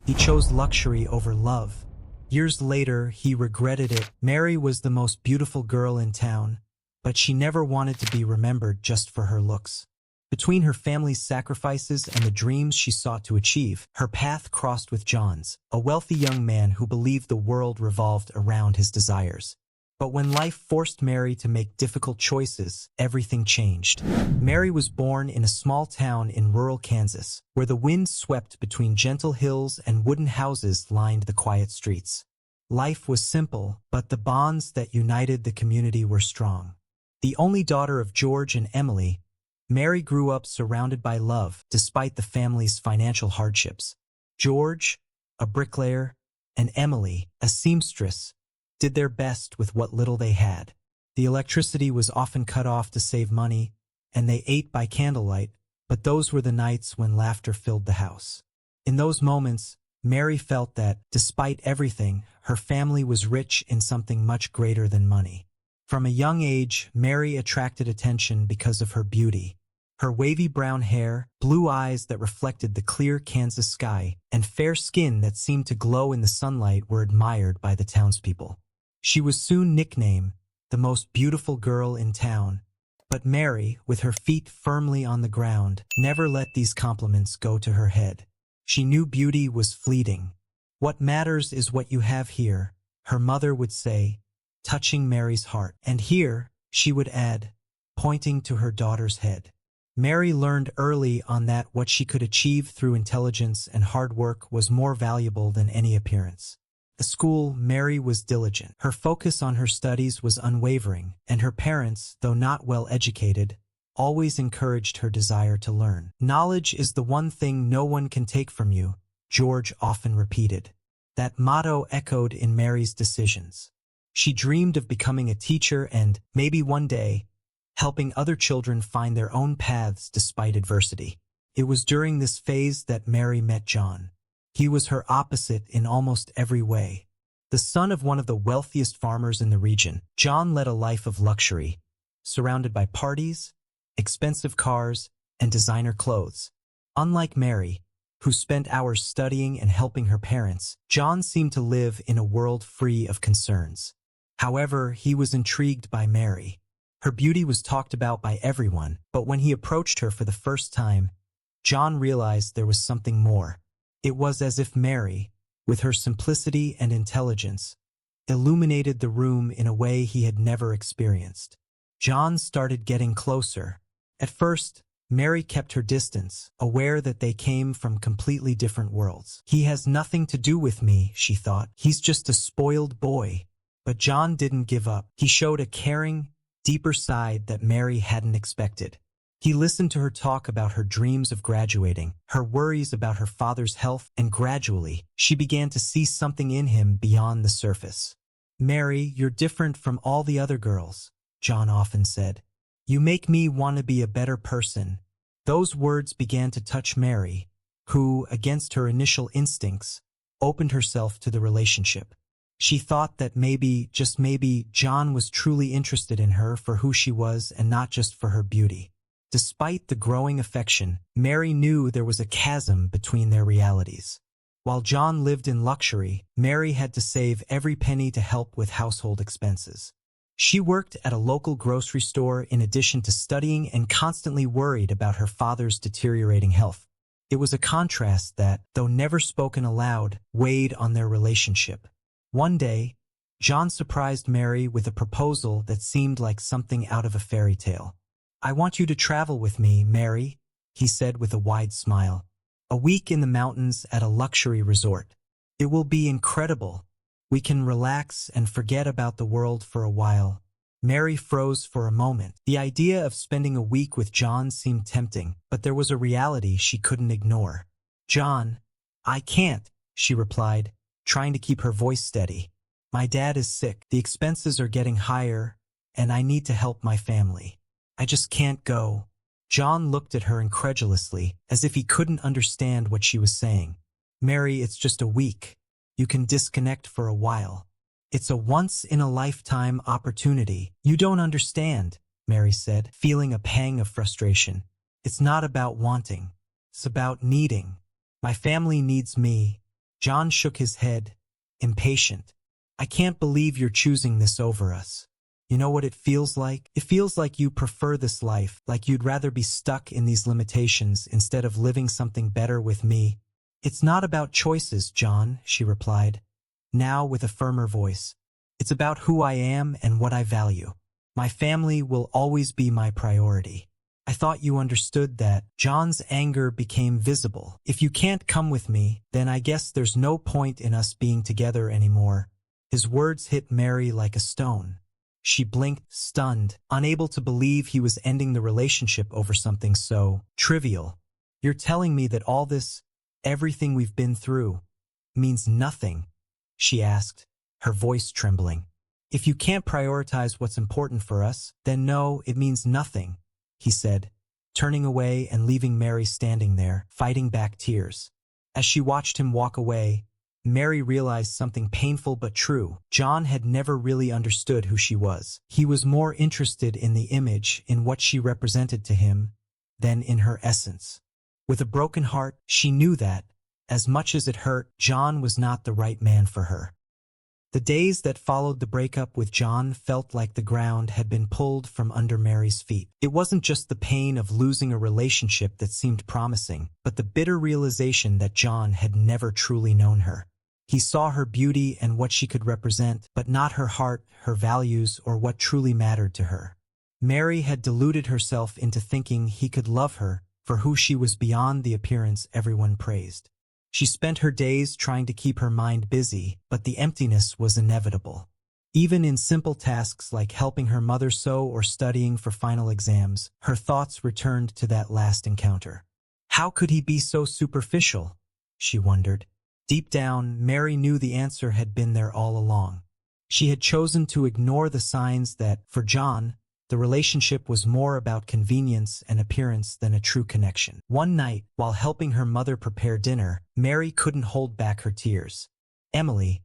He chose luxury over love. Years later, he regretted it. Mary was the most beautiful girl in town, but she never wanted to be remembered just for her looks. Between her family's sacrifices and the dreams she sought to achieve, her path crossed with John's, a wealthy young man who believed the world revolved around his desires. But when life forced Mary to make difficult choices, everything changed. Mary was born in a small town in rural Kansas, where the wind swept between gentle hills and wooden houses lined the quiet streets. Life was simple, but the bonds that united the community were strong. The only daughter of George and Emily, Mary grew up surrounded by love despite the family's financial hardships. George, a bricklayer, and Emily, a seamstress, did their best with what little they had. The electricity was often cut off to save money, and they ate by candlelight, but those were the nights when laughter filled the house. In those moments, Mary felt that, despite everything, her family was rich in something much greater than money. From a young age, Mary attracted attention because of her beauty. Her wavy brown hair, blue eyes that reflected the clear Kansas sky, and fair skin that seemed to glow in the sunlight were admired by the townspeople. She was soon nicknamed the most beautiful girl in town. But Mary, with her feet firmly on the ground, never let these compliments go to her head. She knew beauty was fleeting. "What matters is what you have here," her mother would say, touching Mary's heart. "And here," she would add, pointing to her daughter's head. Mary learned early on that what she could achieve through intelligence and hard work was more valuable than any appearance. At school, Mary was diligent. Her focus on her studies was unwavering, and her parents, though not well educated, always encouraged her desire to learn. "Knowledge is the one thing no one can take from you," George often repeated. That motto echoed in Mary's decisions. She dreamed of becoming a teacher and, maybe one day, helping other children find their own paths despite adversity. It was during this phase that Mary met John. He was her opposite in almost every way. The son of one of the wealthiest farmers in the region, John led a life of luxury, surrounded by parties, expensive cars, and designer clothes. Unlike Mary, who spent hours studying and helping her parents, John seemed to live in a world free of concerns. However, he was intrigued by Mary. Her beauty was talked about by everyone, but when he approached her for the first time, John realized there was something more. It was as if Mary, with her simplicity and intelligence, illuminated the room in a way he had never experienced. John started getting closer. At first, Mary kept her distance, aware that they came from completely different worlds. "He has nothing to do with me," she thought. "He's just a spoiled boy." But John didn't give up. He showed a caring, deeper side that Mary hadn't expected. He listened to her talk about her dreams of graduating, her worries about her father's health, and gradually, she began to see something in him beyond the surface. "Mary, you're different from all the other girls," John often said. "You make me want to be a better person." Those words began to touch Mary, who, against her initial instincts, opened herself to the relationship. She thought that maybe, just maybe, John was truly interested in her for who she was and not just for her beauty. Despite the growing affection, Mary knew there was a chasm between their realities. While John lived in luxury, Mary had to save every penny to help with household expenses. She worked at a local grocery store in addition to studying and constantly worried about her father's deteriorating health. It was a contrast that, though never spoken aloud, weighed on their relationship. One day, John surprised Mary with a proposal that seemed like something out of a fairy tale. "I want you to travel with me, Mary," he said with a wide smile. "A week in the mountains at a luxury resort. It will be incredible. We can relax and forget about the world for a while." Mary froze for a moment. The idea of spending a week with John seemed tempting, but there was a reality she couldn't ignore. "John, I can't," she replied, trying to keep her voice steady. "My dad is sick. The expenses are getting higher, and I need to help my family. I just can't go." John looked at her incredulously, as if he couldn't understand what she was saying. "Mary, it's just a week. You can disconnect for a while. It's a once-in-a-lifetime opportunity." "You don't understand," Mary said, feeling a pang of frustration. "It's not about wanting. It's about needing. My family needs me, John shook his head, impatient. I can't believe you're choosing this over us. You know what it feels like? It feels like you prefer this life, like you'd rather be stuck in these limitations instead of living something better with me. It's not about choices, John, she replied, now with a firmer voice. It's about who I am and what I value. My family will always be my priority. I thought you understood that. John's anger became visible. If you can't come with me, then I guess there's no point in us being together anymore. His words hit Mary like a stone. She blinked, stunned, unable to believe he was ending the relationship over something so trivial. You're telling me that all this, everything we've been through, means nothing? She asked, her voice trembling. If you can't prioritize what's important for us, then no, it means nothing, he said, turning away and leaving Mary standing there, fighting back tears. As she watched him walk away, Mary realized something painful but true. John had never really understood who she was. He was more interested in the image, in what she represented to him, than in her essence. With a broken heart, she knew that, as much as it hurt, John was not the right man for her. The days that followed the breakup with John felt like the ground had been pulled from under Mary's feet. It wasn't just the pain of losing a relationship that seemed promising, but the bitter realization that John had never truly known her. He saw her beauty and what she could represent, but not her heart, her values, or what truly mattered to her. Mary had deluded herself into thinking he could love her for who she was beyond the appearance everyone praised. She spent her days trying to keep her mind busy, but the emptiness was inevitable. Even in simple tasks like helping her mother sew or studying for final exams, her thoughts returned to that last encounter. How could he be so superficial? She wondered. Deep down, Mary knew the answer had been there all along. She had chosen to ignore the signs that, for John, the relationship was more about convenience and appearance than a true connection. One night, while helping her mother prepare dinner, Mary couldn't hold back her tears. Emily,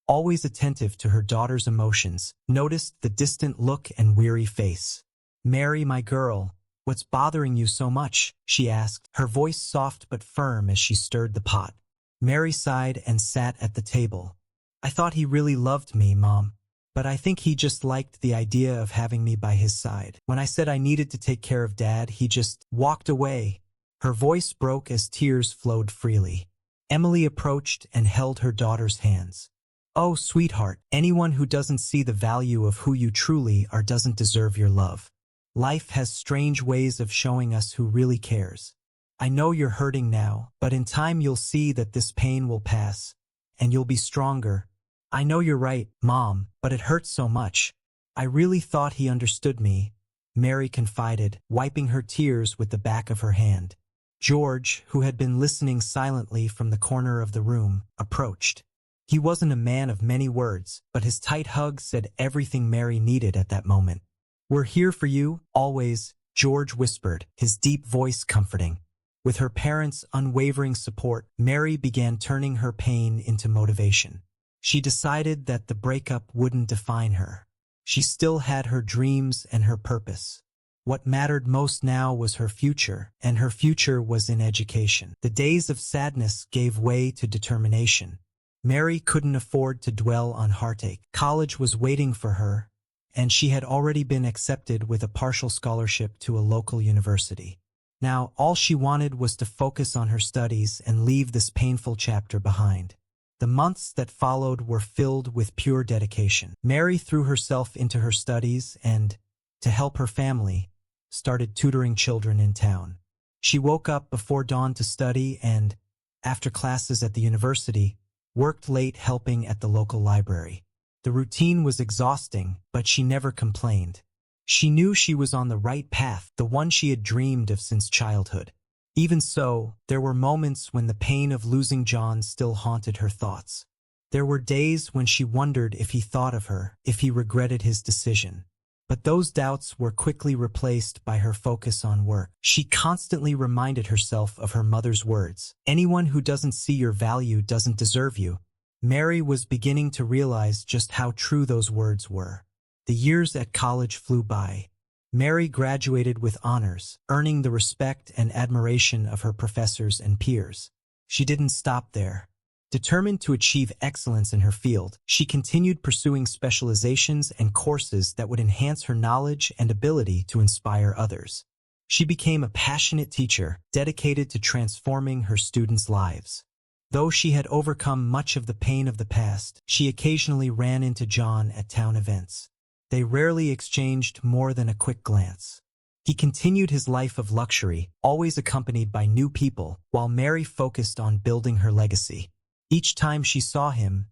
always attentive to her daughter's emotions, noticed the distant look and weary face. Mary, my girl, what's bothering you so much? She asked, her voice soft but firm as she stirred the pot. Mary sighed and sat at the table. I thought he really loved me, Mom. But I think he just liked the idea of having me by his side. When I said I needed to take care of Dad, he just walked away. Her voice broke as tears flowed freely. Emily approached and held her daughter's hands. Oh, sweetheart, anyone who doesn't see the value of who you truly are doesn't deserve your love. Life has strange ways of showing us who really cares. I know you're hurting now, but in time you'll see that this pain will pass, and you'll be stronger. I know you're right, Mom, but it hurts so much. I really thought he understood me, Mary confided, wiping her tears with the back of her hand. George, who had been listening silently from the corner of the room, approached. He wasn't a man of many words, but his tight hug said everything Mary needed at that moment. We're here for you, always, George whispered, his deep voice comforting. With her parents' unwavering support, Mary began turning her pain into motivation. She decided that the breakup wouldn't define her. She still had her dreams and her purpose. What mattered most now was her future, and her future was in education. The days of sadness gave way to determination. Mary couldn't afford to dwell on heartache. College was waiting for her, and she had already been accepted with a partial scholarship to a local university. Now, all she wanted was to focus on her studies and leave this painful chapter behind. The months that followed were filled with pure dedication. Mary threw herself into her studies and, to help her family, started tutoring children in town. She woke up before dawn to study and, after classes at the university, worked late helping at the local library. The routine was exhausting, but she never complained. She knew she was on the right path, the one she had dreamed of since childhood. Even so, there were moments when the pain of losing John still haunted her thoughts. There were days when she wondered if he thought of her, if he regretted his decision. But those doubts were quickly replaced by her focus on work. She constantly reminded herself of her mother's words, "Anyone who doesn't see your value doesn't deserve you." Mary was beginning to realize just how true those words were. The years at college flew by. Mary graduated with honors, earning the respect and admiration of her professors and peers. She didn't stop there. Determined to achieve excellence in her field, she continued pursuing specializations and courses that would enhance her knowledge and ability to inspire others. She became a passionate teacher, dedicated to transforming her students' lives. Though she had overcome much of the pain of the past, she occasionally ran into John at town events. They rarely exchanged more than a quick glance. He continued his life of luxury, always accompanied by new people, while Mary focused on building her legacy. Each time she saw him,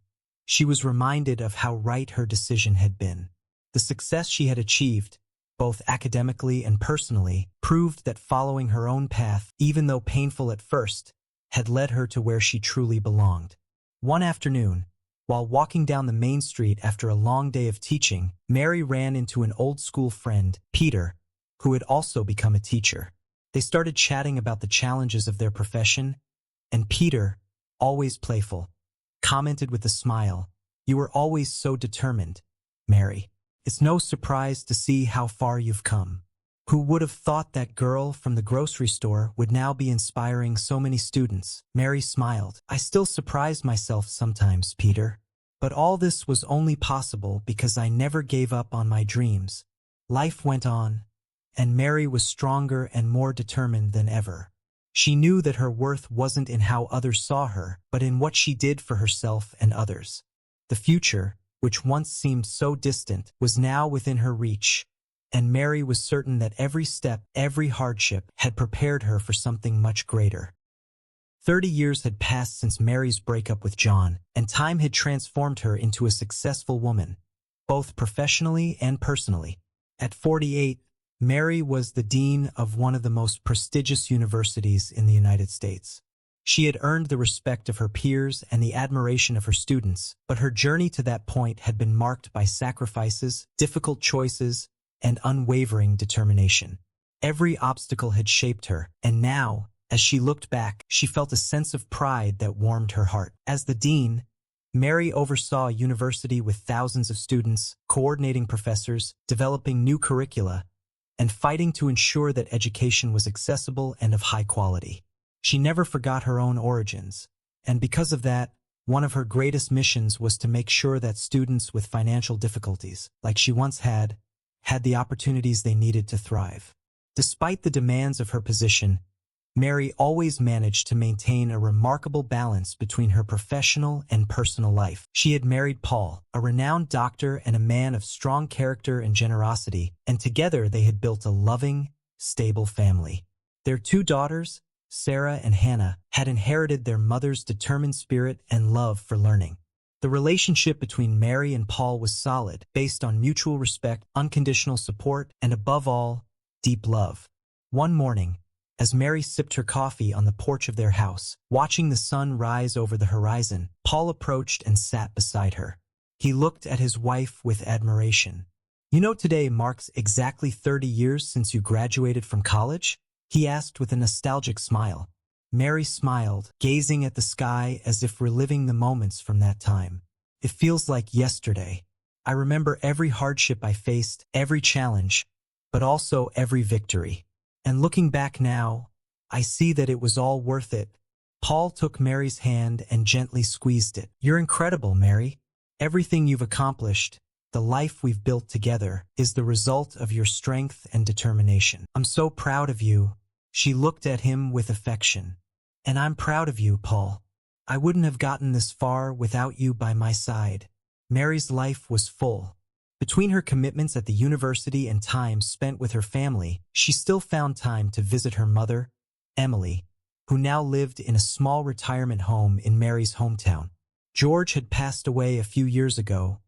she was reminded of how right her decision had been. The success she had achieved, both academically and personally, proved that following her own path, even though painful at first, had led her to where she truly belonged. One afternoon, while walking down the main street after a long day of teaching, Mary ran into an old school friend, Peter, who had also become a teacher. They started chatting about the challenges of their profession, and Peter, always playful, commented with a smile, "You were always so determined, Mary. It's no surprise to see how far you've come. Who would have thought that girl from the grocery store would now be inspiring so many students?" Mary smiled. "I still surprise myself sometimes, Peter. But all this was only possible because I never gave up on my dreams." Life went on, and Mary was stronger and more determined than ever. She knew that her worth wasn't in how others saw her, but in what she did for herself and others. The future, which once seemed so distant, was now within her reach, and Mary was certain that every step, every hardship, had prepared her for something much greater. 30 years had passed since Mary's breakup with John, and time had transformed her into a successful woman, both professionally and personally. At 48, Mary was the dean of one of the most prestigious universities in the United States. She had earned the respect of her peers and the admiration of her students, but her journey to that point had been marked by sacrifices, difficult choices, and unwavering determination. Every obstacle had shaped her, and now, as she looked back, she felt a sense of pride that warmed her heart. As the dean, Mary oversaw a university with thousands of students, coordinating professors, developing new curricula, and fighting to ensure that education was accessible and of high quality. She never forgot her own origins, and because of that, one of her greatest missions was to make sure that students with financial difficulties, like she once had the opportunities they needed to thrive. Despite the demands of her position, Mary always managed to maintain a remarkable balance between her professional and personal life. She had married Paul, a renowned doctor and a man of strong character and generosity, and together they had built a loving, stable family. Their two daughters, Sarah and Hannah, had inherited their mother's determined spirit and love for learning. The relationship between Mary and Paul was solid, based on mutual respect, unconditional support, and above all, deep love. One morning, as Mary sipped her coffee on the porch of their house, watching the sun rise over the horizon, Paul approached and sat beside her. He looked at his wife with admiration. "You know, today marks exactly 30 years since you graduated from college?" he asked with a nostalgic smile. Mary smiled, gazing at the sky as if reliving the moments from that time. "It feels like yesterday. I remember every hardship I faced, every challenge, but also every victory. And looking back now, I see that it was all worth it." Paul took Mary's hand and gently squeezed it. "You're incredible, Mary. Everything you've accomplished, the life we've built together, is the result of your strength and determination. I'm so proud of you." She looked at him with affection. "And I'm proud of you, Paul. I wouldn't have gotten this far without you by my side." Mary's life was full. Between her commitments at the university and time spent with her family, she still found time to visit her mother, Emily, who now lived in a small retirement home in Mary's hometown. George had passed away a few years ago,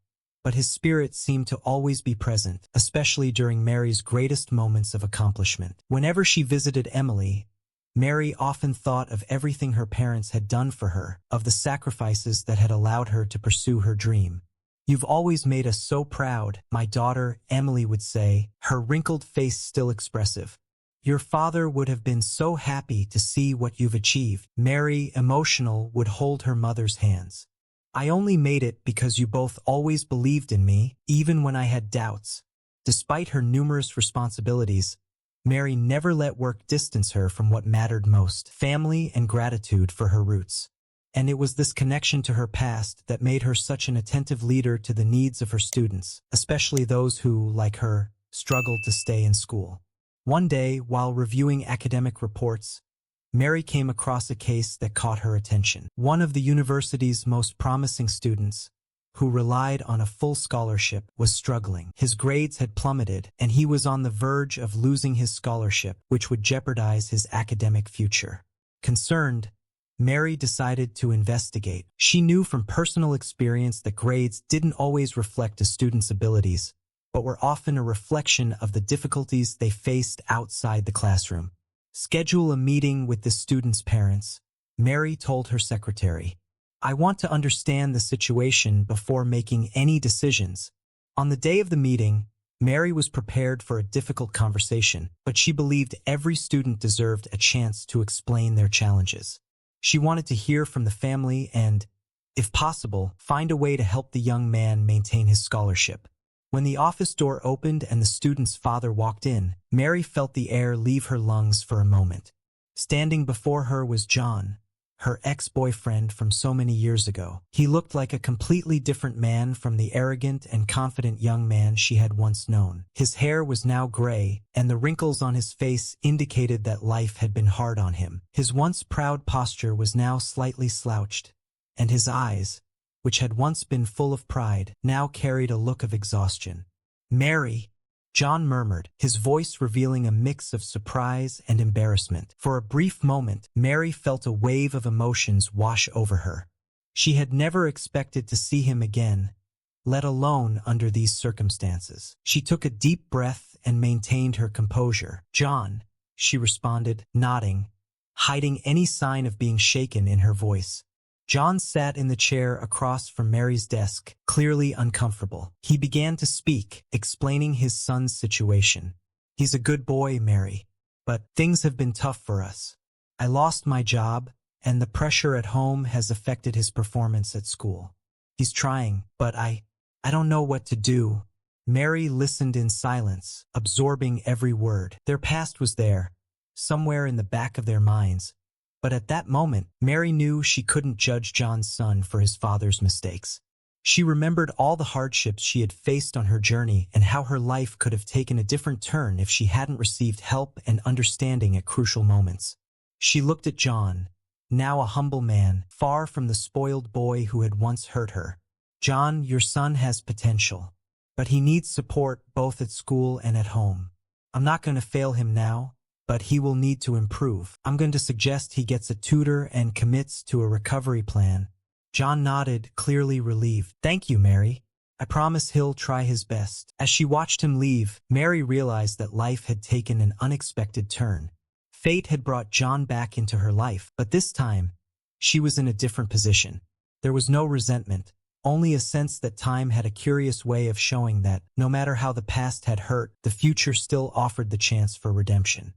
but his spirit seemed to always be present, especially during Mary's greatest moments of accomplishment. Whenever she visited Emily, Mary often thought of everything her parents had done for her, of the sacrifices that had allowed her to pursue her dream. "You've always made us so proud," my daughter, Emily, would say, her wrinkled face still expressive. "Your father would have been so happy to see what you've achieved." Mary, emotional, would hold her mother's hands. "I only made it because you both always believed in me, even when I had doubts." Despite her numerous responsibilities, Mary never let work distance her from what mattered most: family and gratitude for her roots. and it was this connection to her past that made her such an attentive leader to the needs of her students, especially those who, like her, struggled to stay in school. One day, while reviewing academic reports, Mary came across a case that caught her attention. One of the university's most promising students, who relied on a full scholarship, was struggling. His grades had plummeted, and he was on the verge of losing his scholarship, which would jeopardize his academic future. Concerned, Mary decided to investigate. She knew from personal experience that grades didn't always reflect a student's abilities, but were often a reflection of the difficulties they faced outside the classroom. Schedule a meeting with the student's parents, Mary told her secretary. I want to understand the situation before making any decisions. On the day of the meeting, Mary was prepared for a difficult conversation, but she believed every student deserved a chance to explain their challenges. She wanted to hear from the family and, if possible, find a way to help the young man maintain his scholarship. When the office door opened and the student's father walked in, Mary felt the air leave her lungs for a moment. Standing before her was John, her ex-boyfriend from so many years ago. He looked like a completely different man from the arrogant and confident young man she had once known. His hair was now gray, and the wrinkles on his face indicated that life had been hard on him. His once proud posture was now slightly slouched, and his eyes, which had once been full of pride, now carried a look of exhaustion. Mary, John murmured, his voice revealing a mix of surprise and embarrassment. For a brief moment, Mary felt a wave of emotions wash over her. She had never expected to see him again, let alone under these circumstances. She took a deep breath and maintained her composure. John, she responded, nodding, hiding any sign of being shaken in her voice. John sat in the chair across from Mary's desk, clearly uncomfortable. He began to speak, explaining his son's situation. He's a good boy, Mary, but things have been tough for us. I lost my job, and the pressure at home has affected his performance at school. He's trying, but I don't know what to do. Mary listened in silence, absorbing every word. Their past was there, somewhere in the back of their minds. But at that moment, Mary knew she couldn't judge John's son for his father's mistakes. She remembered all the hardships she had faced on her journey and how her life could have taken a different turn if she hadn't received help and understanding at crucial moments. She looked at John, now a humble man, far from the spoiled boy who had once hurt her. John, your son has potential, but he needs support both at school and at home. I'm not going to fail him now, but he will need to improve. I'm going to suggest he gets a tutor and commits to a recovery plan. John nodded, clearly relieved. Thank you, Mary. I promise he'll try his best. As she watched him leave, Mary realized that life had taken an unexpected turn. Fate had brought John back into her life, but this time, she was in a different position. There was no resentment, only a sense that time had a curious way of showing that, no matter how the past had hurt, the future still offered the chance for redemption.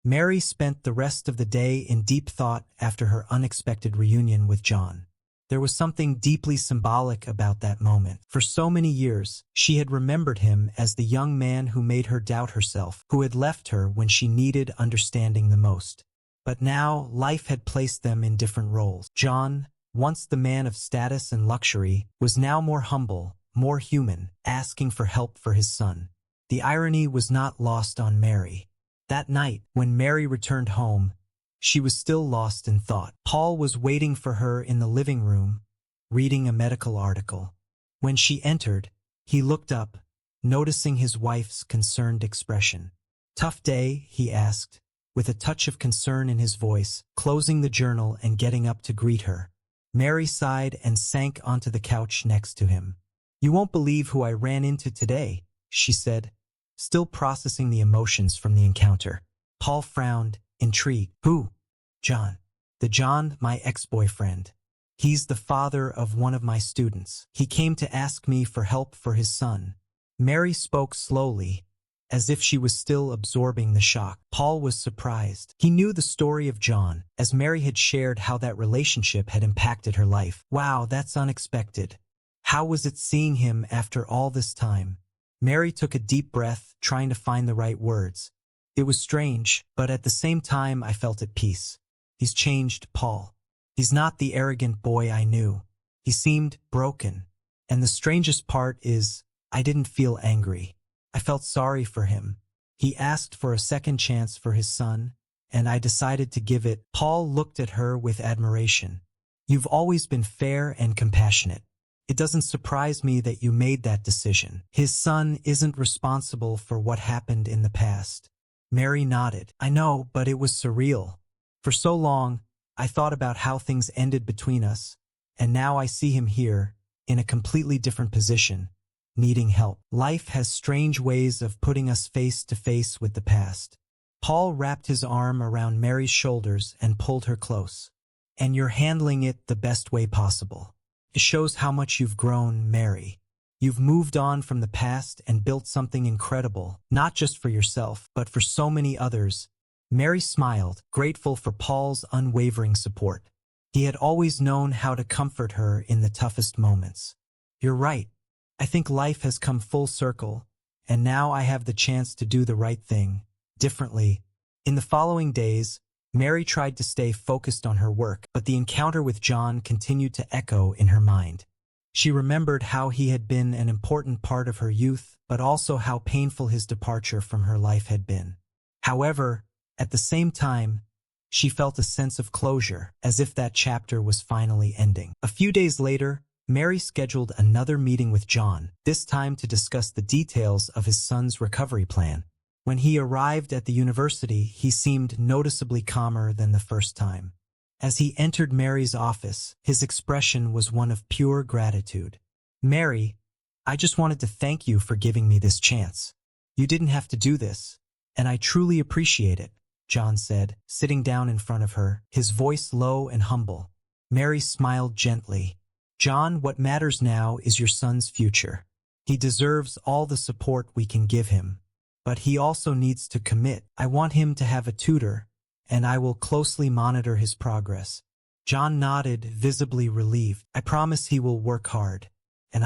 Mary spent the rest of the day in deep thought after her unexpected reunion with John. There was something deeply symbolic about that moment. For so many years, she had remembered him as the young man who made her doubt herself, who had left her when she needed understanding the most. But now, life had placed them in different roles. John, once the man of status and luxury, was now more humble, more human, asking for help for his son. The irony was not lost on Mary. That night, when Mary returned home, she was still lost in thought. Paul was waiting for her in the living room, reading a medical article. When she entered, he looked up, noticing his wife's concerned expression. Tough day, he asked, with a touch of concern in his voice, closing the journal and getting up to greet her. Mary sighed and sank onto the couch next to him. You won't believe who I ran into today, she said, still processing the emotions from the encounter. Paul frowned, intrigued. Who? John. The John, my ex-boyfriend. He's the father of one of my students. He came to ask me for help for his son. Mary spoke slowly, as if she was still absorbing the shock. Paul was surprised. He knew the story of John, as Mary had shared how that relationship had impacted her life. Wow, that's unexpected. How was it seeing him after all this time? Mary took a deep breath, trying to find the right words. It was strange, but at the same time I felt at peace. He's changed, Paul. He's not the arrogant boy I knew. He seemed broken. And the strangest part is, I didn't feel angry. I felt sorry for him. He asked for a second chance for his son, and I decided to give it. Paul looked at her with admiration. You've always been fair and compassionate. It doesn't surprise me that you made that decision. His son isn't responsible for what happened in the past. Mary nodded. I know, but it was surreal. For so long, I thought about how things ended between us, and now I see him here, in a completely different position, needing help. Life has strange ways of putting us face to face with the past. Paul wrapped his arm around Mary's shoulders and pulled her close. And you're handling it the best way possible. It shows how much you've grown, Mary. You've moved on from the past and built something incredible, not just for yourself, but for so many others. Mary smiled, grateful for Paul's unwavering support. He had always known how to comfort her in the toughest moments. You're right. I think life has come full circle, and now I have the chance to do the right thing, differently. In the following days, Mary tried to stay focused on her work, but the encounter with John continued to echo in her mind. She remembered how he had been an important part of her youth, but also how painful his departure from her life had been. However, at the same time, she felt a sense of closure, as if that chapter was finally ending. A few days later, Mary scheduled another meeting with John, this time to discuss the details of his son's recovery plan. When he arrived at the university, he seemed noticeably calmer than the first time. As he entered Mary's office, his expression was one of pure gratitude. Mary, I just wanted to thank you for giving me this chance. You didn't have to do this, and I truly appreciate it, John said, sitting down in front of her, his voice low and humble. Mary smiled gently. John, what matters now is your son's future. He deserves all the support we can give him. But he also needs to commit. I want him to have a tutor, and I will closely monitor his progress. John nodded, visibly relieved. I promise he will work hard, and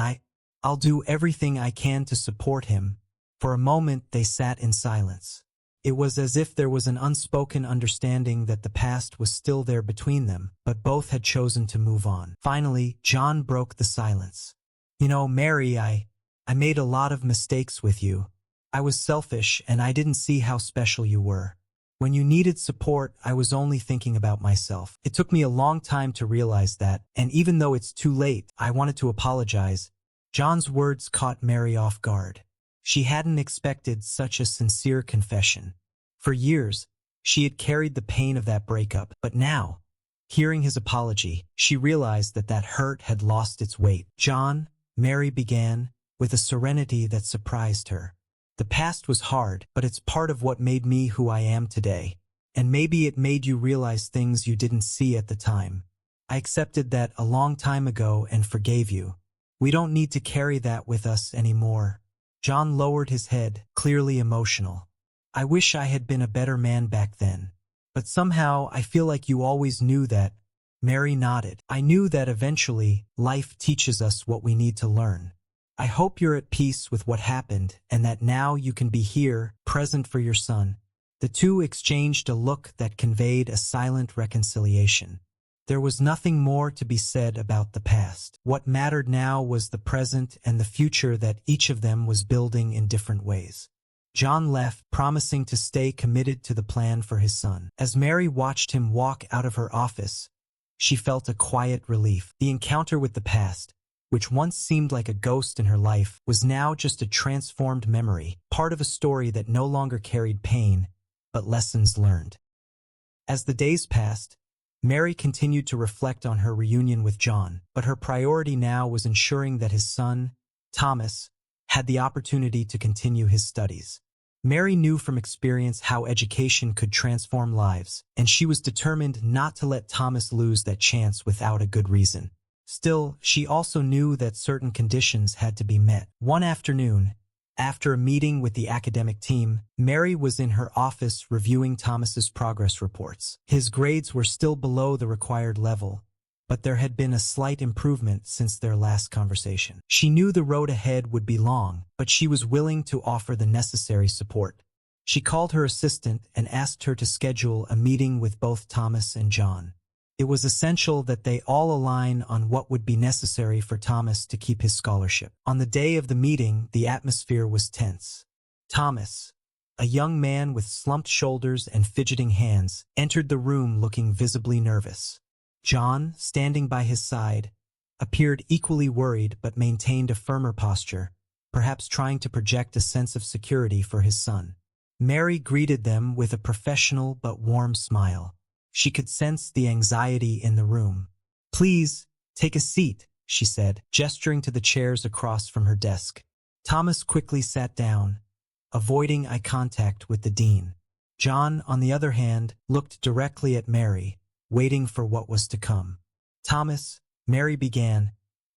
I'll do everything I can to support him. For a moment they sat in silence. It was as if there was an unspoken understanding that the past was still there between them, but both had chosen to move on. Finally, John broke the silence. You know, Mary, I made a lot of mistakes with you. I was selfish, and I didn't see how special you were. When you needed support, I was only thinking about myself. It took me a long time to realize that, and even though it's too late, I wanted to apologize. John's words caught Mary off guard. She hadn't expected such a sincere confession. For years, she had carried the pain of that breakup, but now, hearing his apology, she realized that hurt had lost its weight. John, Mary began, with a serenity that surprised her. The past was hard, but it's part of what made me who I am today. And maybe it made you realize things you didn't see at the time. I accepted that a long time ago and forgave you. We don't need to carry that with us anymore. John lowered his head, clearly emotional. I wish I had been a better man back then. But somehow I feel like you always knew that. Mary nodded. I knew that eventually, life teaches us what we need to learn. I hope you're at peace with what happened and that now you can be here, present for your son. The two exchanged a look that conveyed a silent reconciliation. There was nothing more to be said about the past. What mattered now was the present and the future that each of them was building in different ways. John left, promising to stay committed to the plan for his son. As Mary watched him walk out of her office, she felt a quiet relief. The encounter with the past, which once seemed like a ghost in her life, was now just a transformed memory, part of a story that no longer carried pain, but lessons learned. As the days passed, Mary continued to reflect on her reunion with John, but her priority now was ensuring that his son, Thomas, had the opportunity to continue his studies. Mary knew from experience how education could transform lives, and she was determined not to let Thomas lose that chance without a good reason. Still, she also knew that certain conditions had to be met. One afternoon, after a meeting with the academic team, Mary was in her office reviewing Thomas's progress reports. His grades were still below the required level, but there had been a slight improvement since their last conversation. She knew the road ahead would be long, but she was willing to offer the necessary support. She called her assistant and asked her to schedule a meeting with both Thomas and John. It was essential that they all align on what would be necessary for Thomas to keep his scholarship. On the day of the meeting, the atmosphere was tense. Thomas, a young man with slumped shoulders and fidgeting hands, entered the room looking visibly nervous. John, standing by his side, appeared equally worried but maintained a firmer posture, perhaps trying to project a sense of security for his son. Mary greeted them with a professional but warm smile. She could sense the anxiety in the room. "Please, take a seat," she said, gesturing to the chairs across from her desk. Thomas quickly sat down, avoiding eye contact with the dean. John, on the other hand, looked directly at Mary, waiting for what was to come. "Thomas," Mary began,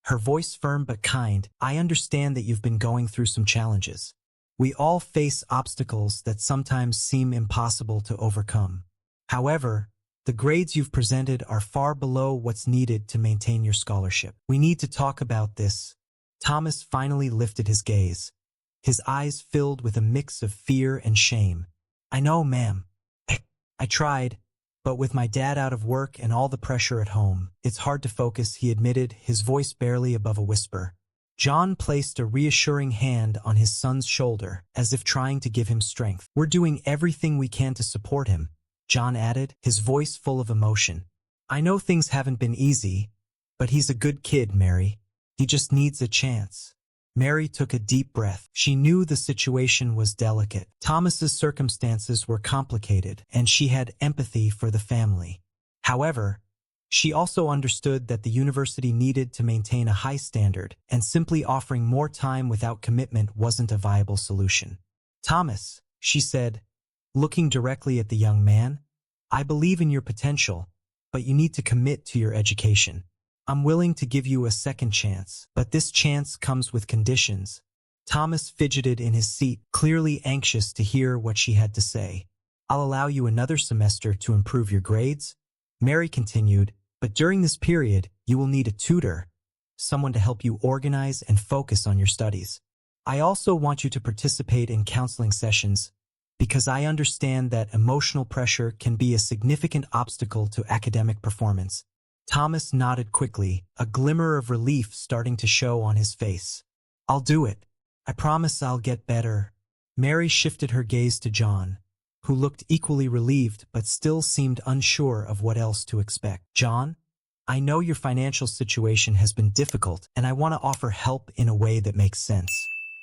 her voice firm but kind, "I understand that you've been going through some challenges. We all face obstacles that sometimes seem impossible to overcome. However, the grades you've presented are far below what's needed to maintain your scholarship. We need to talk about this." Thomas finally lifted his gaze, his eyes filled with a mix of fear and shame. "I know, ma'am. I tried, but with my dad out of work and all the pressure at home, it's hard to focus," he admitted, his voice barely above a whisper. John placed a reassuring hand on his son's shoulder, as if trying to give him strength. "We're doing everything we can to support him," John added, his voice full of emotion. "I know things haven't been easy, but he's a good kid, Mary. He just needs a chance." Mary took a deep breath. She knew the situation was delicate. Thomas's circumstances were complicated, and she had empathy for the family. However, she also understood that the university needed to maintain a high standard, and simply offering more time without commitment wasn't a viable solution. "Thomas," she said, looking directly at the young man, "I believe in your potential, but you need to commit to your education. I'm willing to give you a second chance, but this chance comes with conditions." Thomas fidgeted in his seat, clearly anxious to hear what she had to say. "I'll allow you another semester to improve your grades," Mary continued, "but during this period, you will need a tutor, someone to help you organize and focus on your studies. I also want you to participate in counseling sessions, because I understand that emotional pressure can be a significant obstacle to academic performance." Thomas nodded quickly, a glimmer of relief starting to show on his face. "I'll do it. I promise I'll get better." Mary shifted her gaze to John, who looked equally relieved but still seemed unsure of what else to expect. "John, I know your financial situation has been difficult, and I want to offer help in a way that makes sense.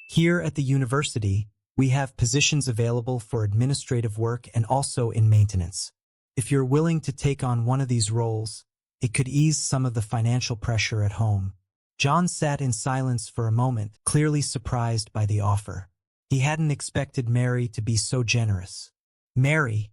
Here at the university, we have positions available for administrative work and also in maintenance. If you're willing to take on one of these roles, it could ease some of the financial pressure at home." John sat in silence for a moment, clearly surprised by the offer. He hadn't expected Mary to be so generous. "Mary,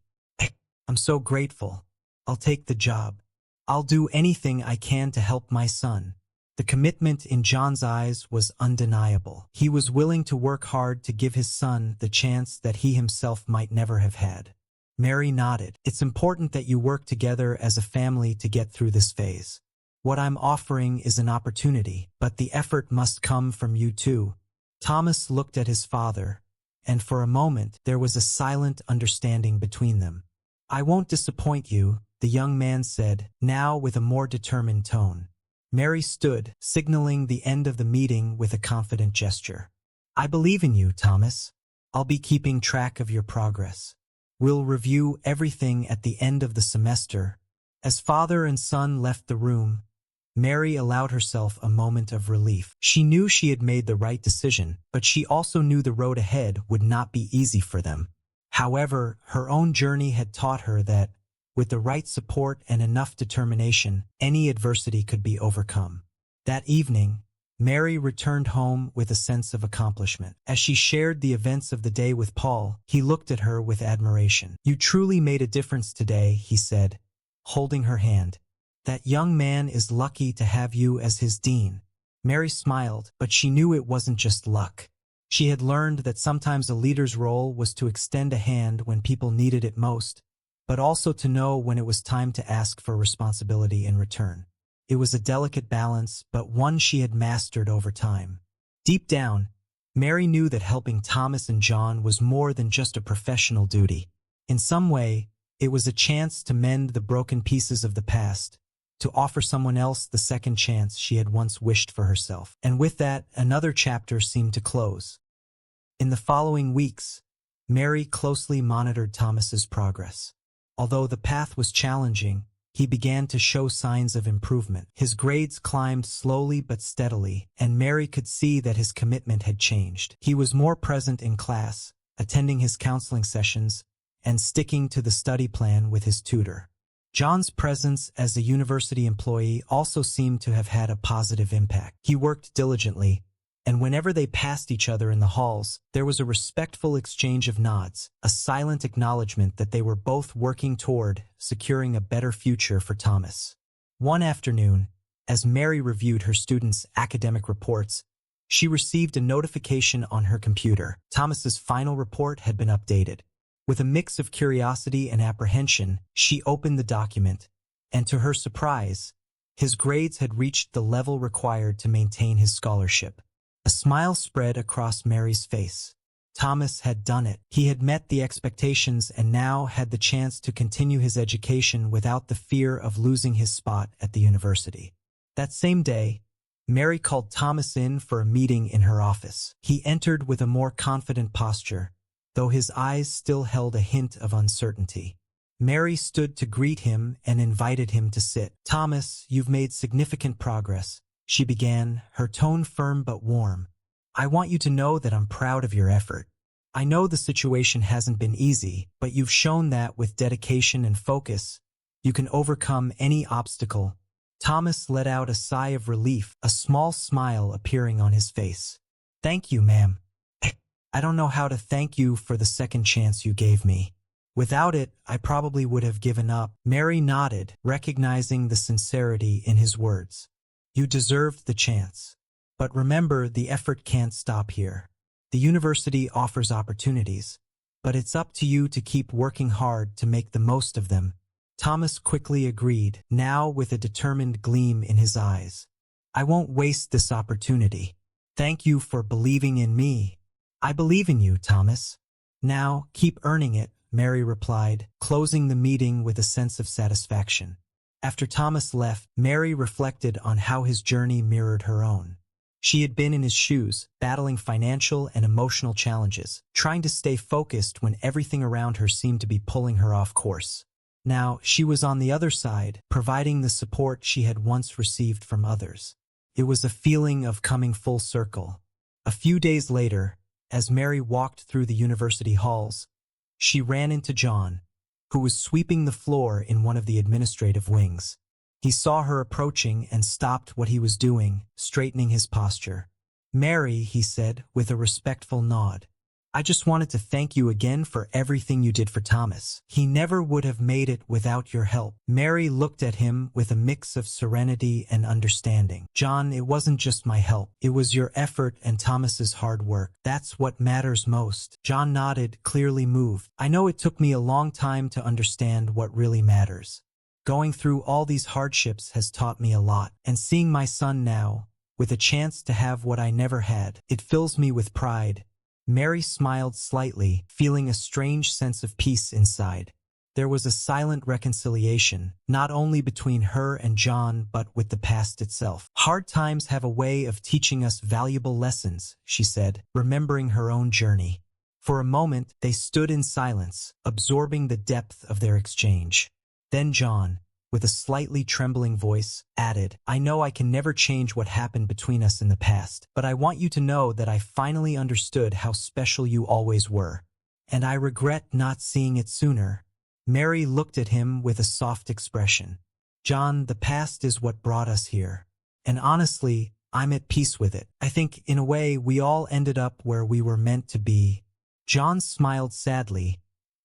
I'm so grateful. I'll take the job. I'll do anything I can to help my son." The commitment in John's eyes was undeniable. He was willing to work hard to give his son the chance that he himself might never have had. Mary nodded. "It's important that you work together as a family to get through this phase. What I'm offering is an opportunity, but the effort must come from you too." Thomas looked at his father, and for a moment there was a silent understanding between them. "I won't disappoint you," the young man said, now with a more determined tone. Mary stood, signaling the end of the meeting with a confident gesture. "I believe in you, Thomas. I'll be keeping track of your progress. We'll review everything at the end of the semester." As father and son left the room, Mary allowed herself a moment of relief. She knew she had made the right decision, but she also knew the road ahead would not be easy for them. However, her own journey had taught her that, with the right support and enough determination, any adversity could be overcome. That evening, Mary returned home with a sense of accomplishment. As she shared the events of the day with Paul, he looked at her with admiration. "You truly made a difference today," he said, holding her hand. "That young man is lucky to have you as his dean." Mary smiled, but she knew it wasn't just luck. She had learned that sometimes a leader's role was to extend a hand when people needed it most, but also to know when it was time to ask for responsibility in return. It was a delicate balance, but one she had mastered over time. Deep down, Mary knew that helping Thomas and John was more than just a professional duty. In some way, It was a chance to mend the broken pieces of the past, to offer someone else the second chance she had once wished for herself. And with that, another chapter seemed to close. In the following weeks, Mary closely monitored Thomas's progress. Although the path was challenging, he began to show signs of improvement. His grades climbed slowly but steadily, and Mary could see that his commitment had changed. He was more present in class, attending his counseling sessions, and sticking to the study plan with his tutor. John's presence as a university employee also seemed to have had a positive impact. He worked diligently, and whenever they passed each other in the halls, there was a respectful exchange of nods, a silent acknowledgement that they were both working toward securing a better future for Thomas. One afternoon, as Mary reviewed her students' academic reports, she received a notification on her computer. Thomas's final report had been updated. With a mix of curiosity and apprehension, she opened the document, and to her surprise, his grades had reached the level required to maintain his scholarship. A smile spread across Mary's face. Thomas had done it. He had met the expectations and now had the chance to continue his education without the fear of losing his spot at the university. That same day, Mary called Thomas in for a meeting in her office. He entered with a more confident posture, though his eyes still held a hint of uncertainty. Mary stood to greet him and invited him to sit. "Thomas, you've made significant progress," she began, her tone firm but warm. "I want you to know that I'm proud of your effort. I know the situation hasn't been easy, but you've shown that with dedication and focus, you can overcome any obstacle." Thomas let out a sigh of relief, a small smile appearing on his face. "Thank you, ma'am. I don't know how to thank you for the second chance you gave me. Without it, I probably would have given up." Mary nodded, recognizing the sincerity in his words. "You deserved the chance. But remember, the effort can't stop here. The university offers opportunities, but it's up to you to keep working hard to make the most of them." Thomas quickly agreed, now with a determined gleam in his eyes. "I won't waste this opportunity. Thank you for believing in me." "I believe in you, Thomas. Now, keep earning it," Mary replied, closing the meeting with a sense of satisfaction. After Thomas left, Mary reflected on how his journey mirrored her own. She had been in his shoes, battling financial and emotional challenges, trying to stay focused when everything around her seemed to be pulling her off course. Now, she was on the other side, providing the support she had once received from others. It was a feeling of coming full circle. A few days later, as Mary walked through the university halls, she ran into John, who was sweeping the floor in one of the administrative wings. He saw her approaching and stopped what he was doing, straightening his posture. "Mary," he said, with a respectful nod, "I just wanted to thank you again for everything you did for Thomas. He never would have made it without your help." Mary looked at him with a mix of serenity and understanding. "John, it wasn't just my help. It was your effort and Thomas's hard work. That's what matters most." John nodded, clearly moved. "I know it took me a long time to understand what really matters. Going through all these hardships has taught me a lot, and seeing my son now, with a chance to have what I never had, it fills me with pride." Mary smiled slightly, feeling a strange sense of peace inside. There was a silent reconciliation, not only between her and John but with the past itself. "Hard times have a way of teaching us valuable lessons," she said, remembering her own journey. For a moment, they stood in silence, absorbing the depth of their exchange. Then John, with a slightly trembling voice, added, "I know I can never change what happened between us in the past, but I want you to know that I finally understood how special you always were. And I regret not seeing it sooner." Mary looked at him with a soft expression. "John, the past is what brought us here. And honestly, I'm at peace with it. I think, in a way, we all ended up where we were meant to be." John smiled sadly,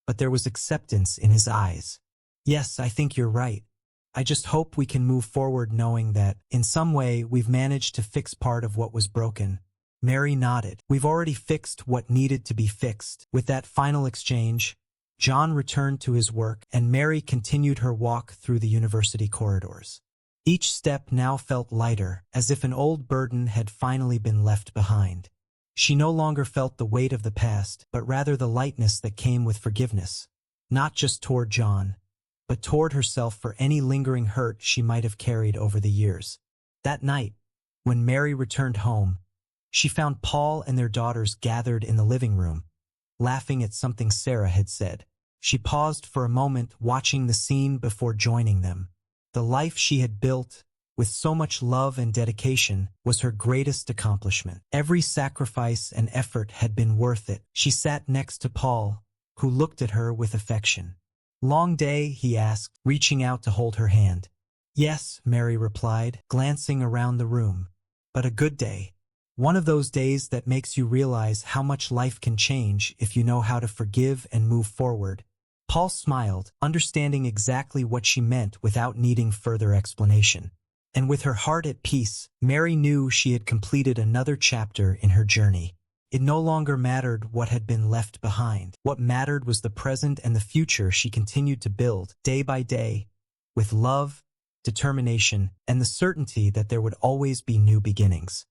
but there was acceptance in his eyes. "Yes, I think you're right. I just hope we can move forward knowing that, in some way, we've managed to fix part of what was broken." Mary nodded. "We've already fixed what needed to be fixed." With that final exchange, John returned to his work, and Mary continued her walk through the university corridors. Each step now felt lighter, as if an old burden had finally been left behind. She no longer felt the weight of the past, but rather the lightness that came with forgiveness. not just toward John, but toward herself for any lingering hurt she might have carried over the years. That night, when Mary returned home, she found Paul and their daughters gathered in the living room, laughing at something Sarah had said. She paused for a moment, watching the scene before joining them. The life she had built, with so much love and dedication, was her greatest accomplishment. Every sacrifice and effort had been worth it. She sat next to Paul, who looked at her with affection. "Long day?" he asked, reaching out to hold her hand. "Yes," Mary replied, glancing around the room. "But a good day. One of those days that makes you realize how much life can change if you know how to forgive and move forward." Paul smiled, understanding exactly what she meant without needing further explanation. And with her heart at peace, Mary knew she had completed another chapter in her journey. It no longer mattered what had been left behind. What mattered was the present and the future she continued to build, day by day, with love, determination, and the certainty that there would always be new beginnings.